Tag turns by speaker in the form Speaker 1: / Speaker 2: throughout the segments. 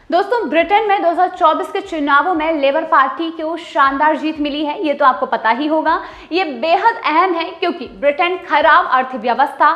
Speaker 1: दोस्तों, ब्रिटेन में 2024 के चुनावों में लेबर पार्टी को शानदार जीत मिली है, ये तो आपको पता ही होगा। ये बेहद अहम है क्योंकि ब्रिटेन खराब अर्थव्यवस्था,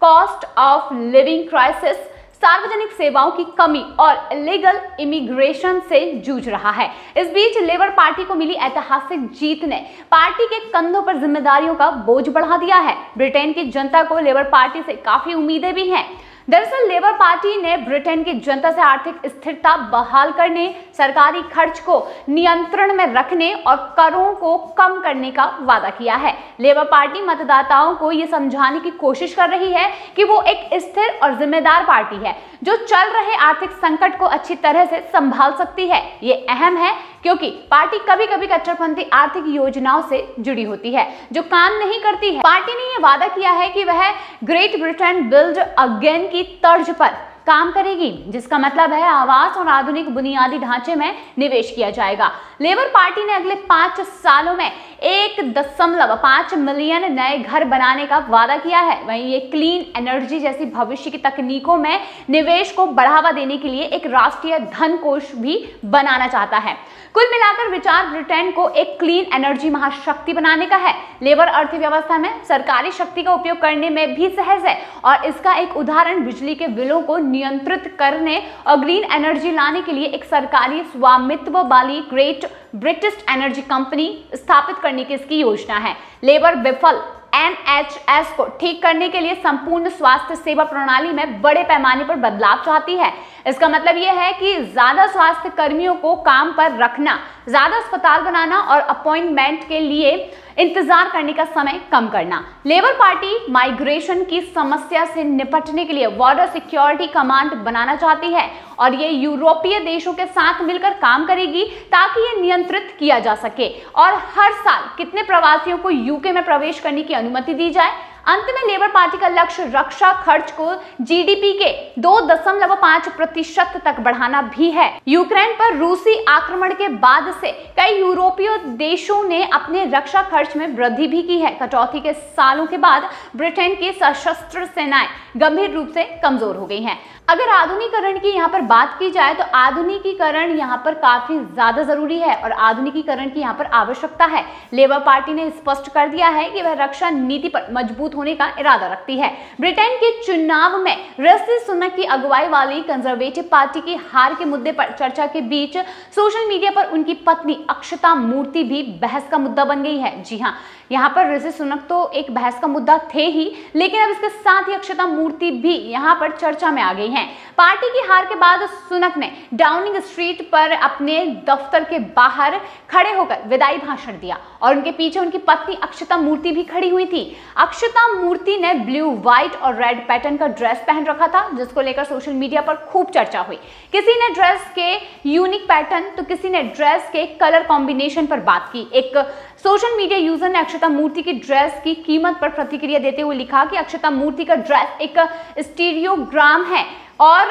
Speaker 1: कॉस्ट ऑफ लिविंग क्राइसिस, सार्वजनिक सेवाओं की कमी और इलीगल इमिग्रेशन से जूझ रहा है। इस बीच लेबर पार्टी को मिली ऐतिहासिक जीत ने पार्टी के कंधों पर जिम्मेदारियों का बोझ बढ़ा दिया है। ब्रिटेन की जनता को लेबर पार्टी से काफी उम्मीदें भी हैं। दरअसल लेबर पार्टी ने ब्रिटेन की जनता से आर्थिक स्थिरता बहाल करने, सरकारी खर्च को नियंत्रण में रखने और करों को कम करने का वादा किया है। लेबर पार्टी मतदाताओं को ये समझाने की कोशिश कर रही है कि वो एक स्थिर और जिम्मेदार पार्टी है जो चल रहे आर्थिक संकट को अच्छी तरह से संभाल सकती है। ये अहम है क्योंकि पार्टी कभी कभी कट्टरपंथी आर्थिक योजनाओं से जुड़ी होती है जो काम नहीं करती है। पार्टी ने यह वादा किया है कि वह ग्रेट ब्रिटेन बिल्ड अगेन की तर्ज पर काम करेगी, जिसका मतलब है आवास और आधुनिक बुनियादी ढांचे में निवेश किया जाएगा। लेबर पार्टी ने अगले 5 सालों में 1.5 मिलियन नए घर बनाने का वादा किया है। वहीं ये क्लीन एनर्जी जैसी भविष्य की तकनीकों में निवेश को बढ़ावा देने के लिए एक राष्ट्रीय धन कोष भी बनाना चाहता है। कुल मिलाकर विचार ब्रिटेन को एक क्लीन एनर्जी महाशक्ति बनाने का है। लेबर अर्थव्यवस्था में सरकारी शक्ति का उपयोग करने में भी सहज है और इसका एक उदाहरण बिजली के बिलों को नियंत्रित करने और ग्रीन एनर्जी लाने के लिए एक सरकारी स्वामित्व वाली ग्रेट ब्रिटिश एनर्जी कंपनी स्थापित करने की इसकी योजना है। लेबर विफल NHS को ठीक करने के लिए संपूर्ण स्वास्थ्य सेवा प्रणाली में बड़े पैमाने पर बदलाव चाहती है। इसका मतलब यह है कि ज्यादा स्वास्थ्य कर्मियों को काम पर रखना, ज्यादा अस्पताल बनाना और अपॉइंटमेंट के लिए इंतजार करने का समय कम करना। लेबर पार्टी माइग्रेशन की समस्या से निपटने के लिए बॉर्डर सिक्योरिटी कमांड बनाना चाहती है और ये यूरोपीय देशों के साथ मिलकर काम करेगी ताकि ये नियंत्रित किया जा सके और हर साल कितने प्रवासियों को यूके में प्रवेश करने की अनुमति दी जाए। अंत में लेबर पार्टी का लक्ष्य रक्षा खर्च को जीडीपी के 2.5% तक बढ़ाना भी है। यूक्रेन पर रूसी आक्रमण के बाद से कई यूरोपीय देशों ने अपने रक्षा खर्च में वृद्धि भी की है। कटौती के सालों के बाद ब्रिटेन की सशस्त्र सेनाएं गंभीर रूप से कमजोर हो गई हैं। अगर आधुनिकीकरण की यहाँ पर बात की जाए तो आधुनिकीकरण यहाँ पर काफी ज्यादा जरूरी है और आधुनिकीकरण की यहाँ पर आवश्यकता है। लेबर पार्टी ने स्पष्ट कर दिया है कि वह रक्षा नीति पर मजबूत होने का इरादा रखती है। ब्रिटेन के चुनाव में ऋषि सुनक की अगुवाई वाली कंजर्वेटिव पार्टी की हार के मुद्दे पर चर्चा के बीच सोशल मीडिया पर उनकी पत्नी अक्षता मूर्ति भी बहस का मुद्दा बन गई है। जी हाँ, यहाँ पर ऋषि सुनक तो एक बहस का मुद्दा थे ही, लेकिन अब इसके साथ ही अक्षता मूर्ति भी यहाँ पर चर्चा में आ गई हैं। पार्टी की हार के बाद सुनक ने डाउनिंग स्ट्रीट पर अपने दफ्तर के बाहर खड़े होकर विदाई भाषण दिया और उनके पीछे उनकी पत्नी अक्षता मूर्ति भी खड़ी हुई थी। अक्षता मूर्ति ने ब्लू, व्हाइट और रेड पैटर्न का ड्रेस पहन रखा था, जिसको लेकर सोशल मीडिया पर खूब चर्चा हुई। किसी ने ड्रेस के यूनिक पैटर्न तो किसी ने ड्रेस के कलर कॉम्बिनेशन पर बात की। एक सोशल मीडिया यूजर ने अक्षता मूर्ति की ड्रेस की कीमत पर प्रतिक्रिया देते हुए लिखा कि अक्षता मूर्ति का ड्रेस एक स्टीरियोग्राम है और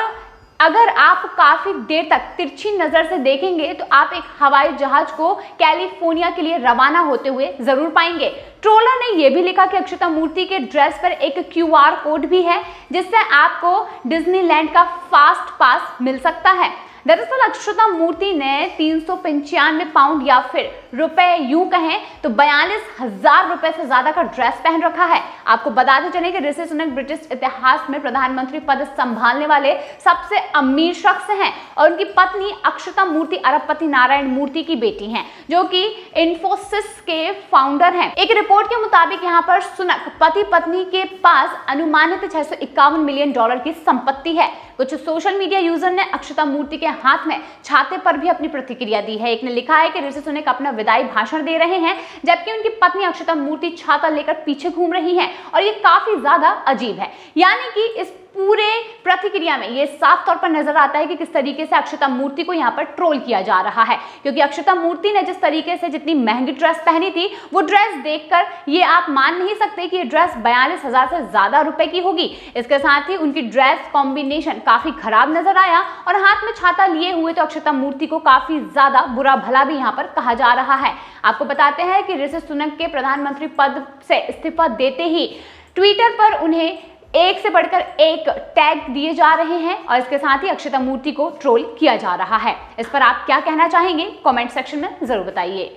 Speaker 1: अगर आप काफी देर तक तिरछी नजर से देखेंगे तो आप एक हवाई जहाज को कैलिफोर्निया के लिए रवाना होते हुए जरूर पाएंगे। ट्रोलर ने यह भी लिखा कि अक्षता मूर्ति के ड्रेस पर एक QR कोड भी है जिससे आपको डिज्नीलैंड का फास्ट पास मिल सकता है। दरअसल अक्षता मूर्ति ने 395 पाउंड या फिर रुपए यूं कहें तो 42,000 रुपए से ज्यादा का ड्रेस पहन रखा है। आपको बताते चले कि ऋषि सुनक ब्रिटिश इतिहास में प्रधानमंत्री पद संभालने वाले सबसे अमीर शख्स हैं और उनकी पत्नी अक्षता मूर्ति अरबपति नारायण मूर्ति की बेटी हैं, जो कि इन्फोसिस के फाउंडर हैं। एक रिपोर्ट के मुताबिक यहाँ पर सुनक पति पत्नी के पास अनुमानित $651 मिलियन की संपत्ति है। कुछ सोशल मीडिया यूजर ने अक्षता मूर्ति के हाथ में छाते पर भी अपनी प्रतिक्रिया दी है। एक ने लिखा है कि ऋषि सुनक अपना विदाई भाषण दे रहे हैं जबकि उनकी पत्नी अक्षता मूर्ति छाता लेकर पीछे घूम रही हैं और ये काफी ज्यादा अजीब है। यानी कि इस पूरे प्रतिक्रिया में ये साफ तौर पर नजर आता है कि किस तरीके से अक्षता मूर्ति को यहाँ पर ट्रोल किया जा रहा है, क्योंकि अक्षता मूर्ति ने जिस तरीके से जितनी महंगी ड्रेस पहनी थी वो ड्रेस देखकर ये आप मान नहीं सकते कि ये ड्रेस 42,000 से ज्यादा रुपए की होगी। इसके साथ ही उनकी ड्रेस कॉम्बिनेशन काफी खराब नजर आया और हाथ में छाता लिए हुए तो अक्षता मूर्ति को काफी ज्यादा बुरा भला भी यहाँ पर कहा जा रहा है। आपको बताते हैं कि ऋषि सुनक के प्रधानमंत्री पद से इस्तीफा देते ही ट्विटर पर उन्हें एक से बढ़कर एक टैग दिए जा रहे हैं और इसके साथ ही अक्षता मूर्ति को ट्रोल किया जा रहा है। इस पर आप क्या कहना चाहेंगे? कमेंट सेक्शन में जरूर बताइए।